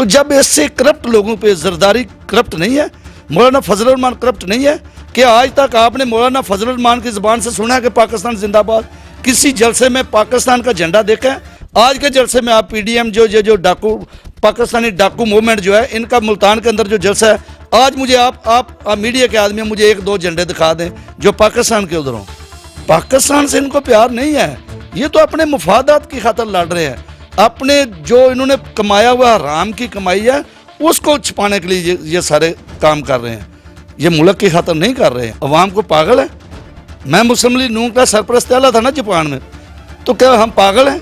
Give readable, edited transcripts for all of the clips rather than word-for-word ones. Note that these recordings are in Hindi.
तो जब ऐसे करप्ट लोगों पे, जरदारी करप्ट नहीं है, मौलाना फजल रहमान करप्ट नहीं है, क्या आज तक आपने मौलाना फजल रहमान की ज़बान से सुना है कि पाकिस्तान जिंदाबाद? किसी जलसे में पाकिस्तान का झंडा देखा है? आज के जलसे में आप पीडीएम जो डाकू, पाकिस्तानी डाकू मूवमेंट जो है, इनका मुल्तान के अंदर जो जलसा है, आज मुझे आप मीडिया के आदमी मुझे एक दो झंडे दिखा दें जो पाकिस्तान के उधर हों। पाकिस्तान से इनको प्यार नहीं है, ये तो अपने मुफादात की खातर लड़ रहे हैं। अपने जो इन्होंने कमाया हुआ हराम की कमाई है उसको छुपाने के लिए ये सारे काम कर रहे हैं। ये मुल्क की खातर नहीं कर रहे हैं। अवाम को पागल है। मैं मुस्लिम लीग नून का सरपरस्त आला था ना जापान में, तो क्या हम पागल हैं?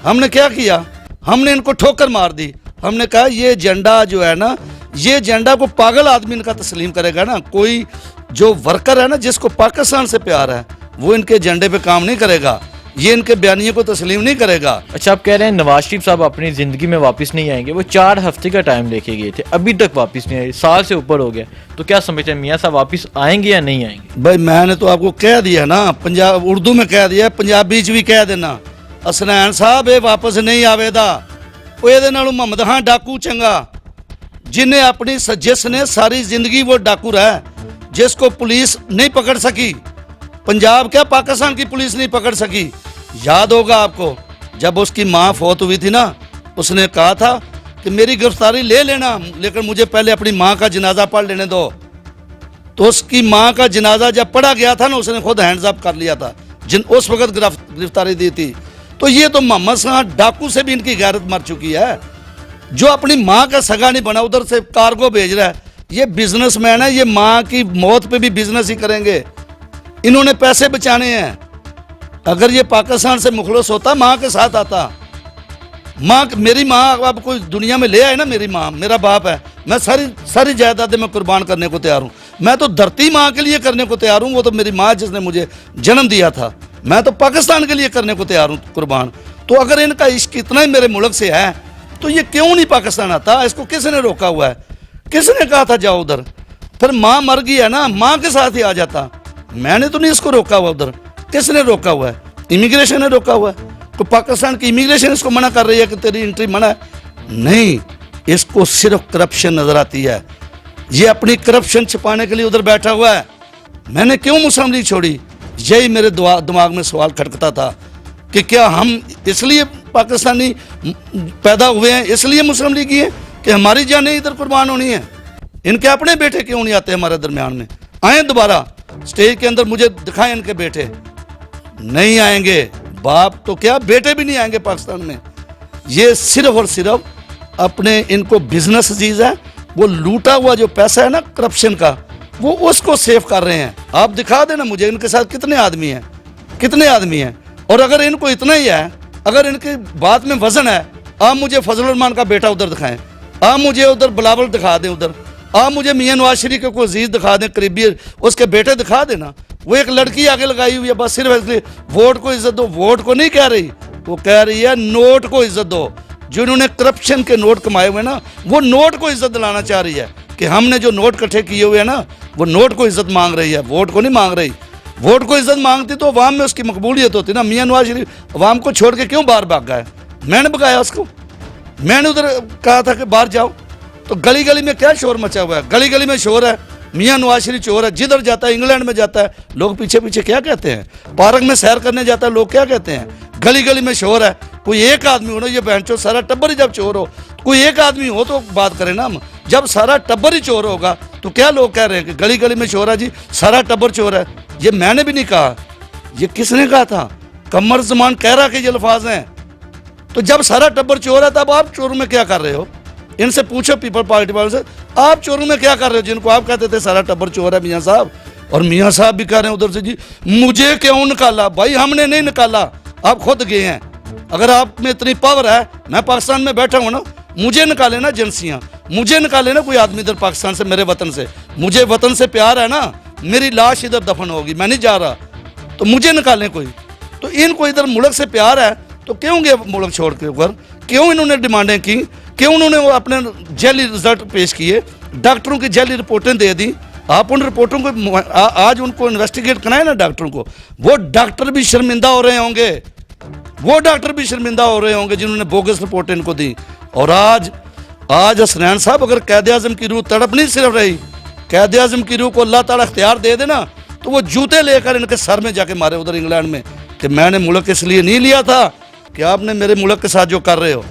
हमने क्या किया? हमने इनको ठोकर मार दी। हमने कहा ये एजेंडा जो है ना, ये एजेंडा को पागल आदमी इनका तस्लीम करेगा ना, कोई जो वर्कर है ना जिसको पाकिस्तान से प्यार है, वो इनके एजेंडे पे काम नहीं करेगा, ये इनके बयानिए को तस्लीम नहीं करेगा। अच्छा, आप कह रहे हैं नवाज शरीफ साहब अपनी ज़िंदगी में वापस नहीं आएंगे। वो 4 हफ्ते का टाइम लेके गए थे, अभी तक वापस नहीं आए, साल से ऊपर हो गया। तो क्या समझते हैं मियाँ साहब वापस आएंगे या नहीं आएंगे? भाई मैंने तो आपको कह दिया ना, पंजाब उर्दू में कह दिया, पंजाबी च भी कह देना, हसनैन साहब ये वापस नहीं आवेगा। ये मोहम्मद खान डाकू चंगा, जिन्हें अपनी जिसने सारी जिंदगी वो डाकू रहा, जिसको पुलिस नहीं पकड़ सकी, पंजाब क्या पाकिस्तान की पुलिस नहीं पकड़ सकी। याद होगा आपको, जब उसकी माँ फौत हुई थी ना, उसने कहा था कि मेरी गिरफ्तारी ले लेना, लेकिन मुझे पहले अपनी माँ का जनाजा पढ़ लेने दो। तो उसकी माँ का जनाजा जब पढ़ा गया था ना, उसने खुद हैंड्स अप कर लिया था, उस वक्त गिरफ्तारी दी थी। तो ये तो मोहम्मद खान डाकू से भी इनकी गैरत मर चुकी है, जो अपनी माँ का सगा नहीं बना, उधर से कार्गो भेज रहा है। ये बिजनेसमैन है, ये माँ की मौत पे भी बिजनेस ही करेंगे। इन्होंने पैसे बचाने हैं। अगर ये पाकिस्तान से मुखलस होता, माँ के साथ आता। माँ, मेरी माँ अब कोई दुनिया में ले आए ना, मेरी माँ, मेरा बाप है, मैं सारी जायदादें मैं कुर्बान करने को तैयार हूँ। मैं तो धरती माँ के लिए करने को तैयार हूँ, वो तो मेरी माँ जिसने मुझे जन्म दिया था। मैं तो पाकिस्तान के लिए करने को तैयार हूँ कुर्बान। तो अगर इनका इश्क इतना ही मेरे मुल्क से है, तो ये क्यों नहीं पाकिस्तान आता? इसको किसने रोका हुआ है? किसने कहा था जाओ उधर? फिर माँ मर गई है ना, माँ के साथ ही आ जाता। मैंने तो नहीं इसको रोका हुआ उधर। किसने रोका हुआ है? इमिग्रेशन ने रोका हुआ है। तो पाकिस्तान की इमिग्रेशन इसको मना कर रही है कि तेरी एंट्री मना है। नहीं, इसको सिर्फ करप्शन नजर आती है। ये अपनी करप्शन छिपाने के लिए उधर बैठा हुआ है। मैंने क्यों मुस्लिम लीग छोड़ी? यही मेरे दिमाग में सवाल खटकता था कि क्या हम इसलिए पाकिस्तानी पैदा हुए हैं, इसलिए मुस्लिम लीग है कि हमारी जानें इधर कुर्बान होनी है? इनके अपने बेटे क्यों नहीं आते हमारे दरमियान में? आए दोबारा स्टेज के अंदर, मुझे दिखाएं इनके बेटे। नहीं आएंगे। बाप तो क्या, बेटे भी नहीं आएंगे पाकिस्तान में। ये सिर्फ और सिर्फ अपने, इनको बिजनेस चीज है, वो लूटा हुआ जो पैसा है ना करप्शन का, वो उसको सेव कर रहे हैं। आप दिखा देना मुझे इनके साथ कितने आदमी हैं, कितने आदमी हैं। और अगर इनको इतना ही है, अगर इनके बात में वजन है, आप मुझे फजल रहमान का बेटा उधर दिखाएं, आप मुझे उधर बिलावल दिखा दें, उधर आप मुझे मियां नवाज शरीफ के कोई अजीज दिखा दें, करीबी उसके बेटे दिखा देना। वो एक लड़की आगे लगाई हुई है, बस सिर्फ इसलिए वोट को इज्जत दो। वोट को नहीं कह रही, वो कह रही है नोट को इज्जत दो। जो इन्होंने करप्शन के नोट कमाए हुए ना, वो नोट को इज्जत दिलाना चाह रही है कि हमने जो नोट इकट्ठे किए हुए हैं ना, वो नोट को इज्जत मांग रही है, वोट को नहीं मांग रही। वोट को इज्जत मांगती तो अवाम में उसकी मकबूलियत होती ना। मियां नवाज शरीफ अवाम को छोड़ के क्यों बाहर भाग गया? मैंने भगाया उसको, मैंने उधर कहा था कि बाहर जाओ। तो गली गली में क्या शोर मचा हुआ है? गली गली में शोर है, मियां नवाज शरीफ चोर है। जिधर जाता है, इंग्लैंड में जाता है, लोग पीछे पीछे क्या कहते हैं? पार्क में सैर करने जाता है, लोग क्या कहते हैं? गली गली में शोर है। कोई एक आदमी हो ना, ये बहनचोद सारा टब्बर ही जब चोर हो, कोई एक आदमी हो तो बात करें ना हम। जब सारा टब्बर ही चोर होगा तो क्या लोग कह रहे हैं कि गली गली में शोर है जी, सारा टब्बर चोर है? ये मैंने भी नहीं कहा, ये किसने कहा था? कमर ज़मान कह रहा कि ये अल्फाज हैं। तो जब सारा टब्बर चोर है, तब आप चोरों में क्या कर रहे हो? इनसे पूछो, पीपल पार्टी वालों से, आप चोरों में क्या कर रहे हो? जिनको आप कहते थे सारा टब्बर चोर है मियाँ साहब, और मियाँ साहब भी कह रहे हैं उधर से जी मुझे क्यों निकाला? भाई हमने नहीं निकाला, आप खुद गए हैं। अगर आप में इतनी पावर है, मैं पाकिस्तान में बैठा हूँ ना, मुझे निकाले ना एजेंसियाँ, मुझे निकाले ना कोई आदमी इधर पाकिस्तान से, मेरे वतन से। मुझे वतन से प्यार है ना, मेरी लाश इधर दफन होगी, मैं नहीं जा रहा, तो मुझे निकालें कोई। तो इनको इधर मुल्क से प्यार है तो क्यों गए मुल्क छोड़ के ऊपर? क्यों इन्होंने डिमांडें की? क्यों उन्होंने वो अपने जेली रिजल्ट पेश किए? डॉक्टरों की जेली रिपोर्टें दे दी। आप उन रिपोर्टों को आज उनको इन्वेस्टिगेट कराएं ना डॉक्टरों को। वो डॉक्टर भी शर्मिंदा हो रहे होंगे, वो डॉक्टर भी शर्मिंदा हो रहे होंगे जिन्होंने बोगस रिपोर्ट इनको दी। और आज आज हसनैन साहब अगर कैद आज़म की रूह तड़प नहीं सिर्फ रही, कैद आज़म की रूह को अल्लाह ताला इख्तियार दे देना तो वो जूते लेकर इनके सर में जाके मारे उधर इंग्लैंड में कि मैंने मुल्क इसलिए नहीं लिया था कि आपने मेरे मुल्क के साथ जो कर रहे हो।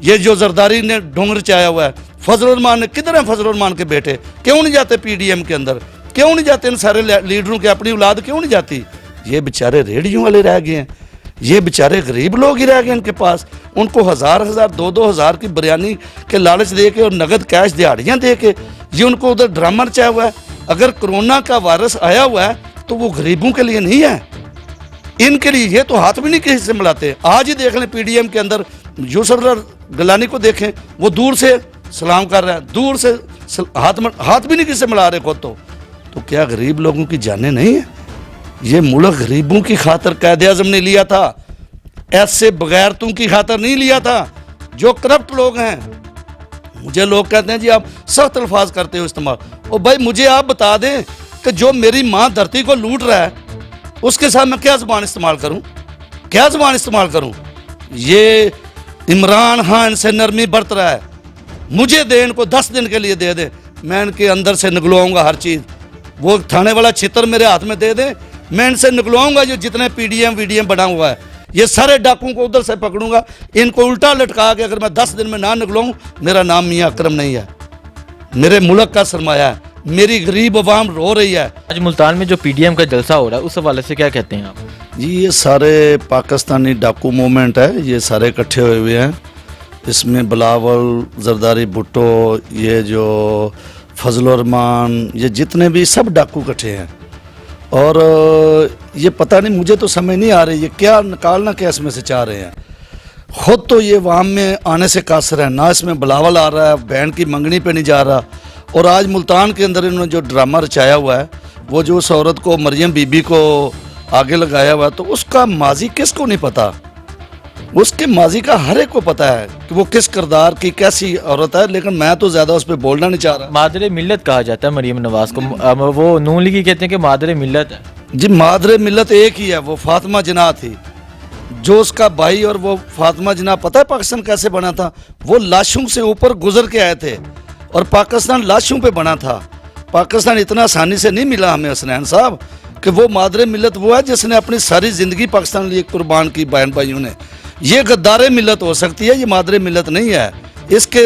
ये जो जरदारी ने ढोंग रचाया हुआ है, फजल रहमान ने, किधर हैं फजल रहमान के बेटे? क्यों नहीं जाते पीडीएम के अंदर? क्यों नहीं जाते इन सारे लीडरों की अपनी औलाद क्यों नहीं जाती? ये बेचारे रेडियो वाले रह गए हैं, ये बेचारे गरीब लोग ही रह गए इनके पास। उनको हज़ार हज़ार 2-2 हज़ार की बिरयानी के लालच दे के और नगद कैश दिहाड़ियाँ दे के ये उनको उधर ड्रामा रचाया हुआ है। अगर कोरोना का वायरस आया हुआ है तो वो गरीबों के लिए नहीं है, इनके लिए। ये तो हाथ भी नहीं किसी से मिलाते। आज ही देख लें पीडीएम के अंदर यूसुफ गलानी को देखें, वो दूर से सलाम कर रहा है, दूर से हाथ भी नहीं किसी से मिला रहे खुद तो क्या गरीब लोगों की जानें नहीं है? ये मुल्क गरीबों की खातर कैद आज़म ने लिया था, ऐसे बगैरतों की खातर नहीं लिया था जो करप्ट लोग हैं। मुझे लोग कहते हैं जी आप सख्त अल्फाज करते हो इस्तेमाल। और भाई मुझे आप बता दें कि जो मेरी माँ धरती को लूट रहा है उसके साथ मैं क्या ज़बान इस्तेमाल करूं, क्या ज़बान इस्तेमाल करूं? ये इमरान खान इनसे नरमी बरत रहा है, मुझे दे, इनको 10 दिन के लिए दे दे, मैं इनके अंदर से निकलवाऊंगा हर चीज़। वो थाने वाला छितर मेरे हाथ में दे दे, मैं इनसे निकलवाऊंगा जो जितने पीडीएम वीडीएम बना हुआ है, ये सारे डाकुओं को उधर से पकड़ूंगा, इनको उल्टा लटका के अगर मैं 10 दिन में ना निकलूँ, मेरा नाम मियाँ अकरम नहीं है, मेरे मुल्क का सरमाया है, मेरी गरीब अवाम रो रही है। आज मुल्तान में जो पीडीएम का जलसा हो रहा है उस हवाले से क्या कहते हैं आप? जी ये सारे पाकिस्तानी डाकू मूवमेंट है, ये सारे इकट्ठे हुए हुए हैं। इसमें बिलावल, जरदारी भुट्टो, ये जो फजल रहमान, ये जितने भी सब डाकू इकट्ठे हैं। और ये पता नहीं, मुझे तो समझ नहीं आ रही ये क्या निकालना क्या इसमें से चाह रहे हैं। खुद तो ये वाम में आने से कासर है, ना इसमें बिलावल आ रहा है, बहन की मंगनी पे नहीं जा रहा। और आज मुल्तान के अंदर इन्होंने जो ड्रामा रचाया हुआ है, वो जो उस औरत को, मरियम बीबी को आगे लगाया हुआ है, तो उसका माजी किसको नहीं पता? उसके माजी का हर एक को पता है कि वो किस किरदार की कैसी औरत है, लेकिन मैं तो ज़्यादा उस पर बोलना नहीं चाह रहा। मादरे मिल्लत कहा जाता है मरियम नवाज को, वो नून लीगी कहते हैं कि मादरे मिल्लत है। जी मादरे मिल्लत एक ही है, वो फातिमा जिन्ना थी, जो उसका भाई। और वो फातिमा जिन्ना पता है पाकिस्तान कैसे बना था? वो लाशों से ऊपर गुजर के आए थे और पाकिस्तान लाशों पे बना था। पाकिस्तान इतना आसानी से नहीं मिला हमें हसनैन साहब कि वो मादरे मिल्लत वो है जिसने अपनी सारी ज़िंदगी पाकिस्तान के लिए कुर्बान की बहन भाइयों ने। ये गद्दारे मिल्लत हो सकती है, ये मादरे मिल्लत नहीं है। इसके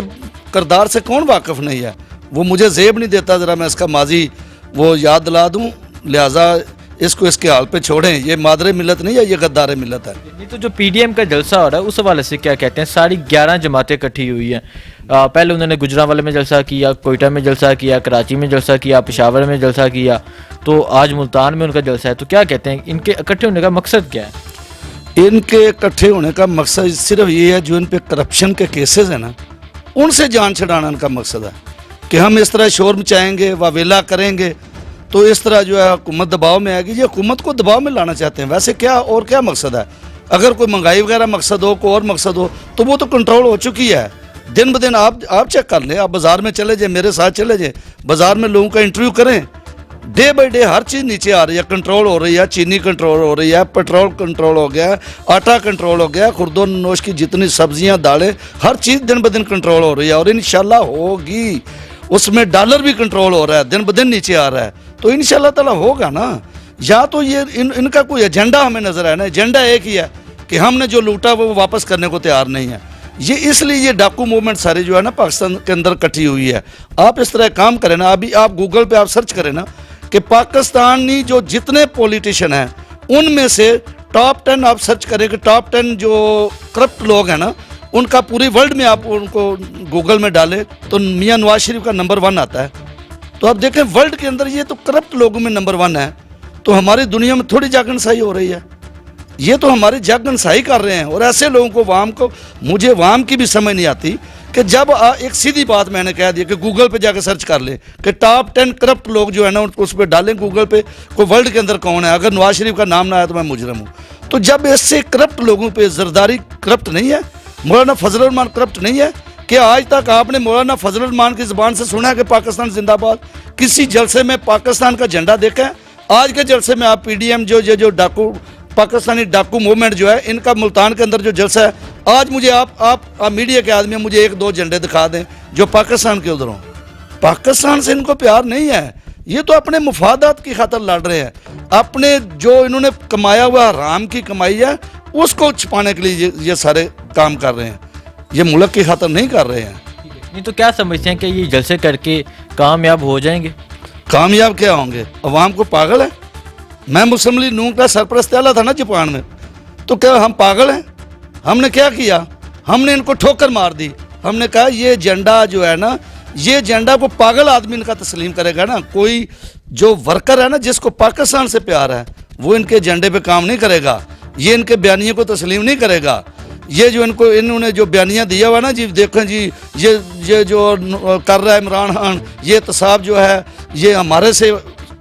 किरदार से कौन वाकिफ़ नहीं है? वो मुझे जेब नहीं देता ज़रा मैं इसका माजी वो याद दिला दूँ, लिहाजा इसको इसके हाल पे छोड़ें। ये मादरे मिल्लत नहीं है, ये गद्दारे मिल्लत है। नहीं तो जो पीडीएम का जलसा हो रहा है उस हवाले से क्या कहते हैं? सारी 11 जमातें इकट्ठी हुई हैं। पहले उन्होंने गुजरांवाले में जलसा किया, कोयटा में जलसा किया, कराची में जलसा किया, पेशावर में जलसा किया, तो आज मुल्तान में उनका जलसा है। तो क्या कहते हैं, इनके इकट्ठे होने का मकसद क्या है? इनके इकट्ठे होने का मकसद सिर्फ ये है, जो इन पे करप्शन के केसेस हैं ना, उनसे जान छुड़ाना इनका मकसद है कि हम इस तरह शोर मचाएंगे, वावेला करेंगे तो इस तरह जो है हुकूमत दबाव में आएगी। ये हुकूमत को दबाव में लाना चाहते हैं, वैसे क्या और क्या मकसद है? अगर कोई महंगाई वगैरह मकसद हो, कोई और मकसद हो, तो वो तो कंट्रोल हो चुकी है दिन ब दिन। आप चेक कर लें, आप बाज़ार में चले जाए, मेरे साथ चले जाए, बाज़ार में लोगों का इंटरव्यू करें, डे बाई डे हर चीज़ नीचे आ रही है, कंट्रोल हो रही है। चीनी कंट्रोल हो रही है, पेट्रोल कंट्रोल हो गया, आटा कंट्रोल हो गया, खुर्दो नोश की जितनी सब्जियां, दालें, हर चीज़ दिन ब दिन कंट्रोल हो रही है और इंशाल्लाह होगी। उसमें डॉलर भी कंट्रोल हो रहा है, दिन ब दिन नीचे आ रहा है, तो इंशाल्लाह ताला होगा ना। या तो ये इनका कोई एजेंडा हमें नज़र आया ना, एजेंडा एक ही है कि हमने जो लूटा वो वापस करने को तैयार नहीं है। ये इसलिए ये डाकू मूवमेंट सारे जो है ना पाकिस्तान के अंदर इकट्ठी हुई है। आप इस तरह काम करें ना, अभी आप गूगल पे आप सर्च करें ना कि पाकिस्तानी जो जितने पॉलिटिशियन हैं उनमें से टॉप 10 आप सर्च करें कि टॉप 10 जो करप्ट लोग हैं ना, उनका पूरी वर्ल्ड में आप उनको गूगल में डालें तो मियाँ नवाज शरीफ का नंबर 1 आता है। तो आप देखें वर्ल्ड के अंदर ये तो करप्ट लोगों में नंबर 1 है, तो हमारी दुनिया में थोड़ी जागनसाई हो रही है। ये तो हमारी जागनसाई कर रहे हैं। और ऐसे लोगों को, वाम को, मुझे वाम की भी समझ नहीं आती कि जब एक सीधी बात मैंने कह दी कि गूगल पे जाकर सर्च कर ले कि टॉप 10 करप्ट लोग जो है ना उस पर डालें गूगल पे, कोई वर्ल्ड के अंदर कौन है, अगर नवाज शरीफ का नाम ना आया तो मैं मुजरम हूँ। तो जब ऐसे करप्ट लोगों पे, जरदारी करप्ट नहीं है, मौलाना फजल रहमान करप्ट नहीं है, क्या आज तक आपने मौलाना फजल रहमान की ज़बान से सुना है कि पाकिस्तान जिंदाबाद? किसी जलसे में पाकिस्तान का झंडा देखा है? आज के जलसे में आप पीडीएम जो डाकू पाकिस्तानी डाकू मूवमेंट जो है, इनका मुल्तान के अंदर जो जलसा है, आज मुझे आप मीडिया के आदमी मुझे 1-2 झंडे दिखा दें जो पाकिस्तान के उधर हों। पाकिस्तान से इनको प्यार नहीं है, ये तो अपने मुफादात की खातर लड़ रहे हैं। अपने जो इन्होंने कमाया हुआ हराम की कमाई है उसको छिपाने के लिए ये सारे काम कर रहे हैं, ये मुल्क की खातर नहीं कर रहे हैं। नहीं तो क्या समझते हैं कि ये जलसे करके कामयाब हो जाएंगे? कामयाब क्या होंगे? अवाम को पागल है। मैं मुस्लिम लीग नून का सरपरस्त आला था ना जापान में, तो क्या हम पागल हैं? हमने क्या किया? हमने इनको ठोकर मार दी। हमने कहा ये एजेंडा जो है ना, ये एजेंडा को पागल आदमी इनका तस्लीम करेगा ना, कोई जो वर्कर है ना जिसको पाकिस्तान से प्यार है वो इनके एजेंडे पे काम नहीं करेगा, ये इनके बयानियों को तस्लीम नहीं करेगा। ये जो इन्होंने जो बयानिया दिया हुआ ना जी, देखें जी ये जो कर रहा है इमरान खान, ये एहतसाब जो है ये हमारे से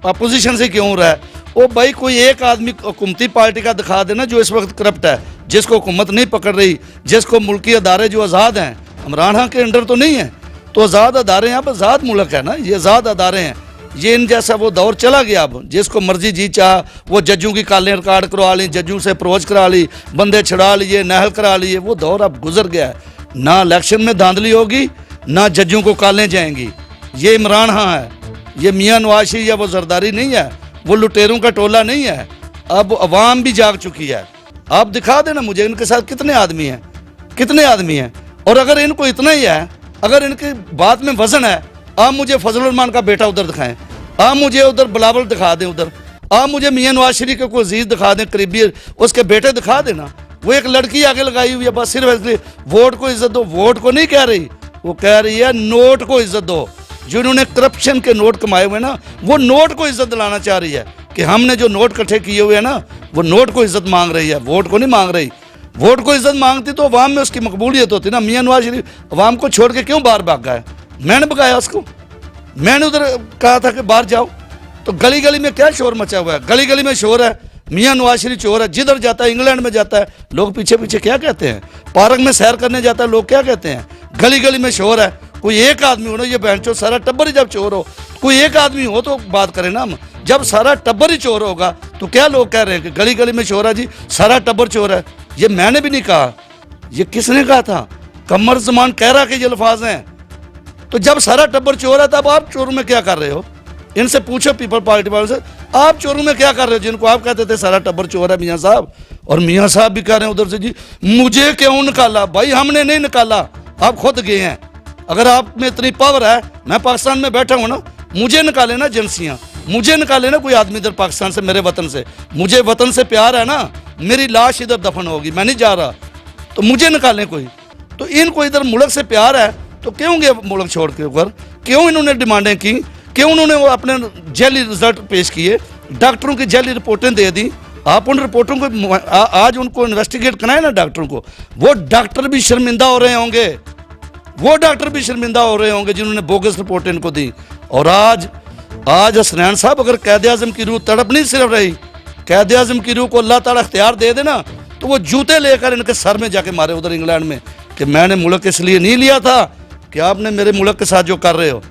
अपोजिशन से क्यों हो रहा है? ओ भाई, कोई एक आदमी हुकूमती पार्टी का दिखा देना जो इस वक्त करप्ट है, जिसको हुकूमत नहीं पकड़ रही, जिसको मुल्की अदारे जो आज़ाद हैं, इमरान खान के अंडर तो नहीं है, तो आज़ाद अदारे यहाँ पर आज़ाद मुल्क है ना, ये आज़ाद अदारे हैं। ये इन जैसा वो दौर चला गया। अब जिसको मर्जी जी चाह वो जजों की कालें रिकॉर्ड करवा ली, जजों से अप्रोच करा ली, बंदे छुड़ा लिए, नहल करा लिए, वो दौर अब गुजर गया है। ना इलेक्शन में धांधली होगी, ना जजों को कालें जाएंगी। ये इमरान खान है, ये मियाँ नवाज शरीफ या वो जरदारी नहीं है, वो लुटेरों का टोला नहीं है। अब अवाम भी जाग चुकी है। आप दिखा देना मुझे इनके साथ कितने आदमी हैं, कितने आदमी हैं। और अगर इनको इतना ही है, अगर इनकी बात में वजन है, आप मुझे फजल रहमान का बेटा उधर दिखाएं, आप मुझे उधर बिलावल दिखा दें, उधर आप मुझे मियाँ नवाज शरीफ के कोई अजीज दिखा दें, करीबी उसके बेटे दिखा देना। वो एक लड़की आगे लगाई हुई है, बस सिर्फ इसलिए वोट को इज्जत दो। वोट को नहीं कह रही, वो कह रही है नोट को इज्जत दो। जो इन्होंने करप्शन के नोट कमाए हुए ना, वो नोट को इज्जत दिलाना चाह रही है कि हमने जो नोट इकट्ठे किए हुए हैं ना, वो नोट को इज्जत मांग रही है, वोट को नहीं मांग रही। वोट को इज्जत मांगती तो अवाम में उसकी मकबूलियत होती ना। मियाँ नवाज शरीफ अवाम को छोड़ के क्यों बाहर भाग गया? मैंने भगाया उसको, मैंने उधर कहा था कि बाहर जाओ। तो गली गली में क्या शोर मचा हुआ है? गली गली में शोर है, मियाँ नवाज शरीफ चोर है। जिधर जाता है, इंग्लैंड में जाता है, लोग पीछे पीछे क्या कहते हैं? पार्क में सैर करने जाता है, लोग क्या कहते हैं? गली गली में शोर है। कोई एक आदमी हो ना, ये बहनचोद सारा टब्बर ही जब चोर हो, कोई एक आदमी हो तो बात करें ना हम। जब सारा टब्बर ही चोर होगा तो क्या लोग कह रहे हैं कि गली गली में शोर है जी, सारा टब्बर चोर है? ये मैंने भी नहीं कहा, ये किसने कहा था? कमर जमान कह रहा कि ये अल्फाज हैं। तो जब सारा टब्बर चोर है तब आप चोरों में क्या कर रहे हो? इनसे पूछो पीपल पार्टी वालों से, आप चोरों में क्या कर रहे हो जिनको आप कहते थे सारा टब्बर चोर है मियाँ साहब? और मियाँ साहब भी कह रहे हैं उधर से जी मुझे क्यों निकाला? भाई हमने नहीं निकाला, आप खुद गए हैं। अगर आप में इतनी पावर है, मैं पाकिस्तान में बैठा हूँ ना, मुझे निकाले ना एजेंसियाँ, मुझे निकाले ना कोई आदमी इधर पाकिस्तान से, मेरे वतन से। मुझे वतन से प्यार है ना, मेरी लाश इधर दफन होगी, मैं नहीं जा रहा, तो मुझे निकालें कोई। तो इनको इधर मुल्क से प्यार है तो क्यों गए मुल्क छोड़ के ऊपर? क्यों इन्होंने डिमांडें की? क्यों उन्होंने वो अपने जेली रिजल्ट पेश किए? डॉक्टरों की जेली रिपोर्टें दे दी। आप उन रिपोर्टों को आज उनको इन्वेस्टिगेट कराएं ना डॉक्टरों को। वो डॉक्टर भी शर्मिंदा हो रहे होंगे, वो डॉक्टर भी शर्मिंदा हो रहे होंगे जिन्होंने बोगस रिपोर्ट इनको दी। और आज हसनैन साहब, अगर कैद आज़म की रूह तड़प नहीं सिर्फ रही, कैद आज़म की रूह को अल्लाह ताला इख्तियार दे देना, तो वो जूते लेकर इनके सर में जाके मारे उधर इंग्लैंड में कि मैंने मुल्क इसलिए नहीं लिया था कि आपने मेरे मुल्क के साथ जो कर रहे हो।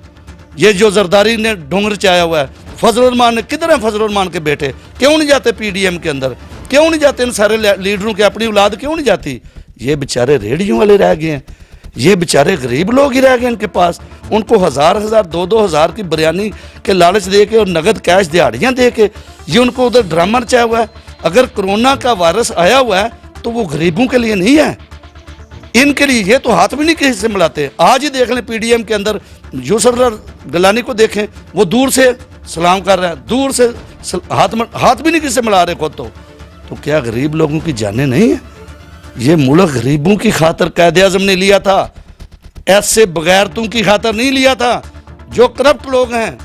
ये जो जरदारी ने ढोंग रचाया हुआ है, फजल रहमान ने, किधर है फजल रहमान के बेटे? क्यों नहीं जाते पीडीएम के अंदर? क्यों नहीं जाते इन सारे लीडरों की अपनी औलाद क्यों नहीं जाती? ये बेचारे रेडियो वाले रह गए हैं, ये बेचारे गरीब लोग ही रह गए इनके पास। उनको 1000-1000 2-2000 की बिरयानी के लालच दे के और नगद कैश दिहाड़ियाँ दे के ये उनको उधर ड्रामा रचाया हुआ है। अगर कोरोना का वायरस आया हुआ है तो वो गरीबों के लिए नहीं है, इनके लिए। ये तो हाथ भी नहीं किसी से मिलाते। आज ही देख लें पीडीएम के अंदर यूसुफ गलानी को देखें, वो दूर से सलाम कर रहा है, दूर से हाथ भी नहीं किसी से मिला रहे खुद। तो क्या गरीब लोगों की जानें नहीं है? ये मुल्क गरीबों की खातर कैद आज़म ने लिया था, ऐसे बगैरतों की खातर नहीं लिया था जो करप्ट लोग हैं।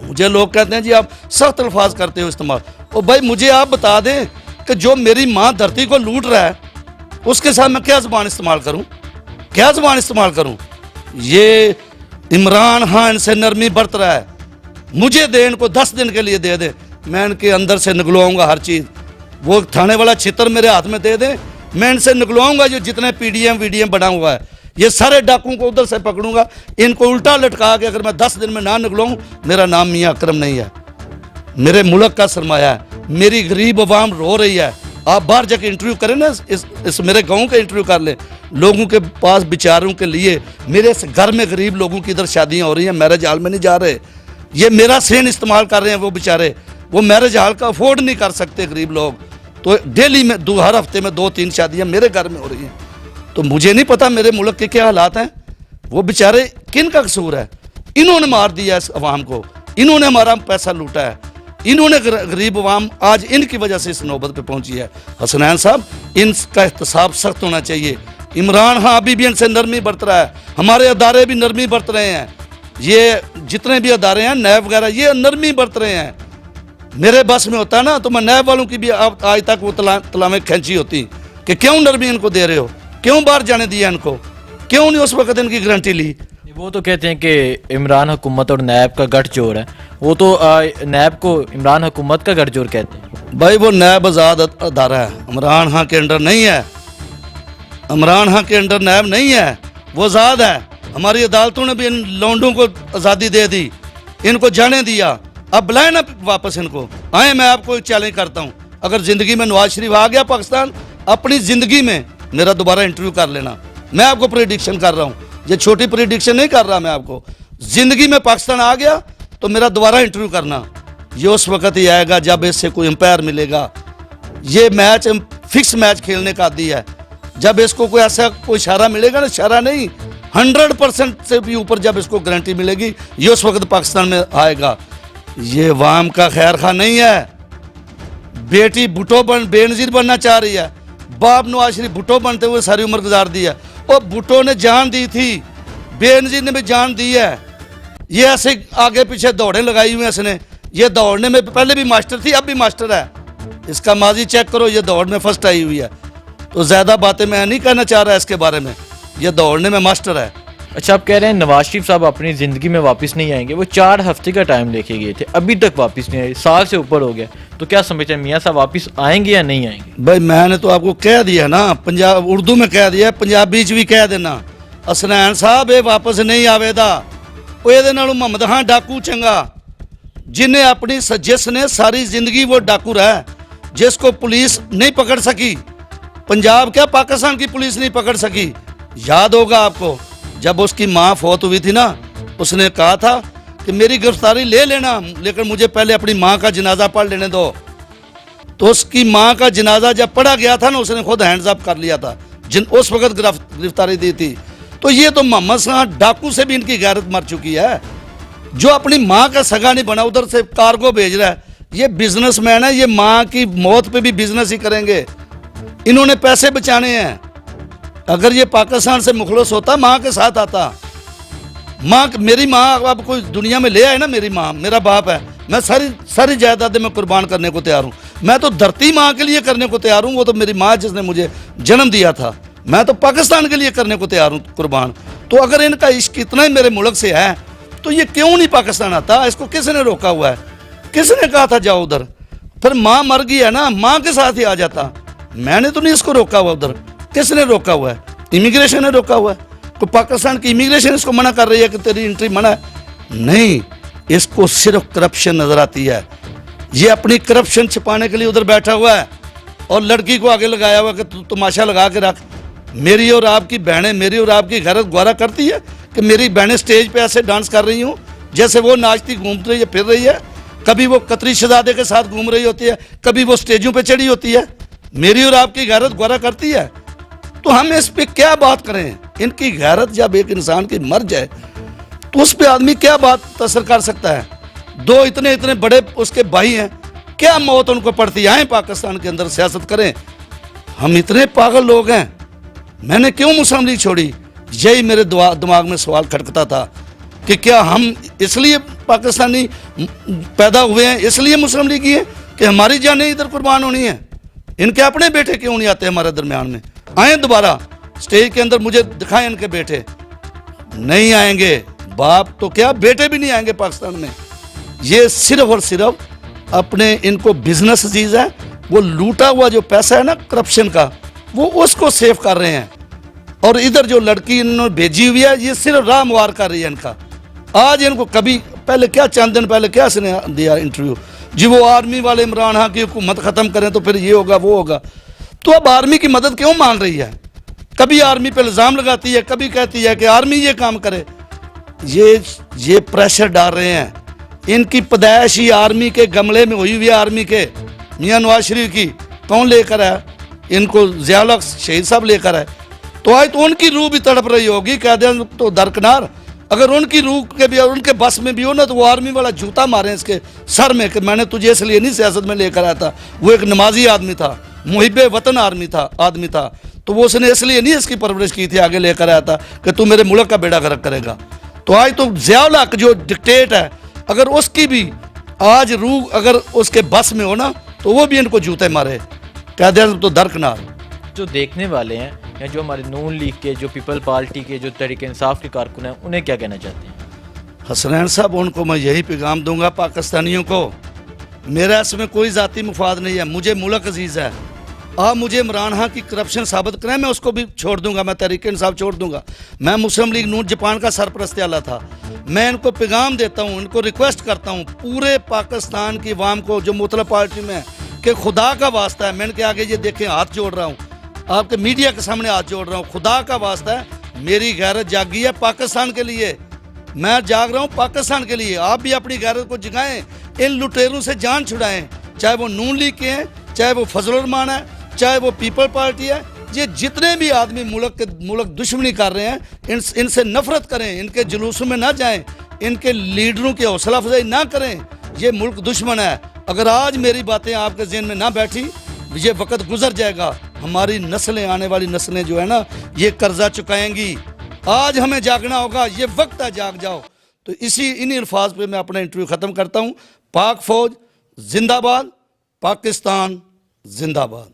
मुझे लोग कहते हैं जी आप सख्त अल्फाज करते हो इस्तेमाल। और भाई मुझे आप बता दें कि जो मेरी माँ धरती को लूट रहा है उसके साथ मैं क्या ज़बान इस्तेमाल करूं? क्या ज़बान इस्तेमाल करूं? ये इमरान खान से नरमी बरत रहा है। मुझे दे, इनको 10 दिन के लिए दे दे, मैं इनके अंदर से निकलवाऊंगा हर चीज़। वो थाने वाला छितर मेरे हाथ में दे दे, मैं इनसे निकलवाऊंगा जो जितने पीडीएम वीडीएम बना हुआ है। ये सारे डाकुओं को उधर से पकड़ूंगा, इनको उल्टा लटका के अगर मैं 10 दिन में ना निकलवाऊँ, मेरा नाम मियाँ अकरम नहीं है। मेरे मुल्क का सरमाया है, मेरी गरीब आवाम रो रही है। आप बाहर जाके इंटरव्यू करें ना, इस मेरे गांव का इंटरव्यू कर लें। लोगों के पास बेचारों के लिए, मेरे घर में गरीब लोगों की इधर शादियां हो रही हैं, मैरिज हॉल में नहीं जा रहे, ये मेरा सेन इस्तेमाल कर रहे हैं। वो बेचारे वो मैरिज हॉल का अफोर्ड नहीं कर सकते गरीब लोग, तो डेली में हर हफ्ते में 2-3 शादियां मेरे घर में हो रही हैं। तो मुझे नहीं पता मेरे मुल्क के क्या हालात हैं। वो बेचारे किन का कसूर है? इन्होंने मार दिया इस अवाम को, इन्होंने हमारा पैसा लूटा है, इन्होंने गरीब अवाम आज इनकी वजह से इस नौबत पे पहुंची है। हसनैन साहब, इनका एहतसाब सख्त होना चाहिए। इमरान खान अभी भी इनसे नरमी बरत रहा है, हमारे अदारे भी नरमी बरत रहे हैं, ये जितने भी अदारे हैं नैब वगैरह ये नरमी बरत रहे हैं। मेरे बस में होता ना तो मैं नैब वालों की भी आज तक वो तलामें खींची होती कि क्यों नरमी इनको दे रहे हो, क्यों बाहर जाने दिया इनको, क्यों नहीं उस वक्त इनकी गारंटी ली। वो तो कहते हैं कि इमरान हुकूमत और नैब का गठजोड़ है, वो तो नैब को इमरान हुकूमत का गठजोड़ कहते हैं। भाई वो नैब आज़ाद अदारा है, इमरान खान के अंडर नहीं है, इमरान खान के अंडर नैब नहीं है, वो आज़ाद है। हमारी अदालतों ने भी इन लौंडों को आज़ादी दे दी, इनको जाने दिया। अब बुलाए ना वापस इनको, आए। मैं आपको चैलेंज करता हूँ, अगर ज़िंदगी में नवाज शरीफ आ गया पाकिस्तान, अपनी ज़िंदगी में मेरा दोबारा इंटरव्यू कर लेना। मैं आपको प्रेडिक्शन कर रहा हूँ, ये छोटी प्रेडिक्शन नहीं कर रहा मैं आपको। ज़िंदगी में पाकिस्तान आ गया तो मेरा दोबारा इंटरव्यू करना। ये उस वक्त ही आएगा जब इससे कोई एम्पायर मिलेगा। ये मैच फिक्स मैच खेलने का आदी है। जब इसको कोई ऐसा कोई इशारा मिलेगा ना, इशारा नहीं 100% से भी ऊपर जब इसको गारंटी मिलेगी, ये उस वक्त पाकिस्तान में आएगा। ये वाम का खैर खा नहीं है। बेटी भुट्टो बेनजीर बनना चाह रही है, बाप नवाज शरीफ भुट्टो बनते हुए सारी उम्र गुजार दी है। और भुट्टो ने जान दी थी, बेनजीर ने भी जान दी है। ये ऐसे आगे पीछे दौड़े लगाई हुई हैं इसने। ये दौड़ने में पहले भी मास्टर थी, अब भी मास्टर है। इसका माजी चेक करो, ये दौड़ में फर्स्ट आई हुई है। तो ज़्यादा बातें मैं नहीं कहना चाह रहा इसके बारे में, ये दौड़ने में मास्टर है। अच्छा, आप कह रहे हैं नवाज शरीफ साहब अपनी ज़िंदगी में वापस नहीं आएंगे। वो 4 हफ्ते का टाइम लेके गए थे, अभी तक वापस नहीं आए, साल से ऊपर हो गया। तो क्या समझते हैं मियाँ साहब वापस आएंगे या नहीं आएंगे? भाई मैंने तो आपको कह दिया ना, पंजाब उर्दू में कह दिया, पंजाबी च भी कह देना। हसनैन साहब ये वापस नहीं आवेदा। वो ये मोहम्मद खान डाकू चंगा, जिन्हें अपनी जिसने सारी जिंदगी वो डाकू रहा, जिसको पुलिस नहीं पकड़ सकी। पंजाब क्या पाकिस्तान की पुलिस नहीं पकड़ सकी। याद होगा आपको, जब उसकी माँ फौत हुई थी ना, उसने कहा था कि मेरी गिरफ्तारी ले लेना, लेकिन मुझे पहले अपनी माँ का जनाजा पढ़ लेने दो। तो उसकी माँ का जनाजा जब पढ़ा गया था ना, उसने खुद हैंड्स अप कर लिया था, उस वक्त गिरफ्तारी दी थी। तो ये तो मोहम्मद खान डाकू से भी इनकी गैरत मर चुकी है, जो अपनी माँ का सगा नहीं बना, उधर से कार्गो भेज रहा है। ये बिजनेसमैन है, ये माँ की मौत पे भी बिजनेस ही करेंगे। इन्होंने पैसे बचाने हैं। अगर ये पाकिस्तान से मुखलस होता, माँ के साथ आता। माँ, मेरी माँ अब कोई दुनिया में ले आए ना, मेरी माँ मेरा बाप है, मैं सारी जायदादें मैं कुर्बान करने को तैयार हूँ। मैं तो धरती माँ के लिए करने को तैयार हूँ, वो तो मेरी माँ जिसने मुझे जन्म दिया था। मैं तो पाकिस्तान के लिए करने को तैयार हूँ कुर्बान। तो अगर इनका इश्क इतना ही मेरे मुल्क से है, तो ये क्यों नहीं पाकिस्तान आता? इसको किसने रोका हुआ है? किसने कहा था जाओ उधर? फिर माँ मर गई है ना, माँ के साथ ही आ जाता। मैंने तो नहीं इसको रोका हुआ उधर। किसने रोका हुआ है? इमिग्रेशन ने रोका हुआ है। तो पाकिस्तान की इमिग्रेशन इसको मना कर रही है कि तेरी एंट्री मना है। नहीं, इसको सिर्फ करप्शन नजर आती है। ये अपनी करप्शन छिपाने के लिए उधर बैठा हुआ है और लड़की को आगे लगाया हुआ कि तू तमाशा लगा के रख। मेरी और आपकी बहनें, मेरी और आपकी गैरत ग्वारा करती है कि मेरी बहनें स्टेज पे ऐसे डांस कर रही हूँ जैसे वो नाचती घूम रही है, फिर रही है। कभी वो कतरी शहजादे के साथ घूम रही होती है, कभी वो स्टेजों पे चढ़ी होती है। मेरी और आपकी गैरत ग्वारा करती है। तो हम इस पे क्या बात करें? इनकी गैरत जब एक इंसान की मर जाए तो उस पे आदमी क्या बात असर कर सकता है? 2 इतने बड़े उसके भाई हैं, क्या मौत उनको पड़ती है? आए पाकिस्तान के अंदर सियासत करें। हम इतने पागल लोग हैं। मैंने क्यों मुस्लिम लीग छोड़ी? यही मेरे दिमाग में सवाल खटकता था कि क्या हम इसलिए पाकिस्तानी पैदा हुए हैं, इसलिए मुस्लिम लीग है कि हमारी जानें इधर कुर्बान होनी है? इनके अपने बेटे क्यों नहीं आते हमारे दरमियान में? आए दोबारा स्टेज के अंदर, मुझे दिखाएं इनके बेटे। नहीं आएंगे। बाप तो क्या, बेटे भी नहीं आएंगे पाकिस्तान में। ये सिर्फ और सिर्फ अपने, इनको बिजनेस चीज़ है। वो लूटा हुआ जो पैसा है ना करप्शन का, वो उसको सेव कर रहे हैं। और इधर जो लड़की इन्होंने भेजी हुई है, ये सिर्फ राह मुहार कर रही है इनका। आज इनको कभी पहले क्या, चंद दिन पहले क्या इसने दिया इंटरव्यू, जी वो आर्मी वाले इमरान खान की हुकूमत ख़त्म करें तो फिर ये होगा वो होगा। तो अब आर्मी की मदद क्यों मांग रही है? कभी आर्मी पे इल्ज़ाम लगाती है, कभी कहती है कि आर्मी ये काम करे। ये प्रेशर डाल रहे हैं। इनकी पैदाइश ही आर्मी के गमले में हुई हुई है। आर्मी के मियां नवाज शरीफ की कौन लेकर है? इनको ज़िया उल हक शहीद साहब लेकर है। तो आज तो उनकी रूह भी तड़प रही होगी, कह दें तो दरकिनार। अगर उनकी रूह के भी उनके बस में भी हो ना तो वो आर्मी वाला जूता मारे इसके सर में कि मैंने तुझे इसलिए नहीं सियासत में लेकर आया था। वो एक नमाजी आदमी था, मुहिब्बे वतन आदमी था, तो वो उसने इसलिए नहीं इसकी परवरिश की थी, आगे लेकर आया था कि तू मेरे मुल्क का बेड़ा गर्क करेगा। तो आज तो ज़िया उल हक जो डिक्टेट है, अगर उसकी भी आज रूह अगर उसके बस में हो ना तो वो भी इनको जूते मारे, कह दें तो दरकिनार। जो देखने वाले हैं या जो हमारे नून लीग के, जो पीपल पार्टी के, जो तहरीक इंसाफ के कारकुन हैं, उन्हें क्या कहना चाहते हैं? हसनैन साहब, उनको मैं यही पैगाम दूंगा पाकिस्तानियों को, मेरा इसमें कोई ज़ाती मुफाद नहीं है, मुझे मुल्क अजीज़ है। आप मुझे इमरान खान की करप्शन साबित करें, मैं उसको भी छोड़ दूंगा, मैं तहरीक इंसाफ छोड़ दूंगा। मैं मुस्लिम लीग नून जापान का सरपरस्त आला था। मैं इनको पैगाम देता हूँ, इनको रिक्वेस्ट करता हूँ, पूरे पाकिस्तान की अवाम को जो मुतलब पार्टी में है, कि खुदा का वास्ता है, मैं इनके आगे ये देखें हाथ जोड़ रहा हूँ, आपके मीडिया के सामने हाथ जोड़ रहा हूँ, खुदा का वास्ता है, मेरी गैरत जागी है पाकिस्तान के लिए। मैं जाग रहा हूँ पाकिस्तान के लिए। आप भी अपनी गैरत को जगाएं, इन लुटेरों से जान छुड़ाएं, चाहे वो नून लीग के हैं, चाहे वो फजलुर रहमान है, चाहे वो पीपल पार्टी है। ये जितने भी आदमी मुल्क दुश्मनी कर रहे हैं, इनसे नफरत करें, इनके जुलूसों में ना जाएं, इनके लीडरों की हौसला अफजाई ना करें। ये मुल्क दुश्मन है। अगर आज मेरी बातें आपके ज़हन में ना बैठी, ये वक्त गुजर जाएगा, हमारी नस्लें, आने वाली नस्लें जो है ना, ये कर्जा चुकाएंगी। आज हमें जागना होगा, ये वक्त है, जाग जाओ। तो इन्हीं अल्फाज पे मैं अपना इंटरव्यू ख़त्म करता हूँ। पाक फौज जिंदाबाद, पाकिस्तान जिंदाबाद।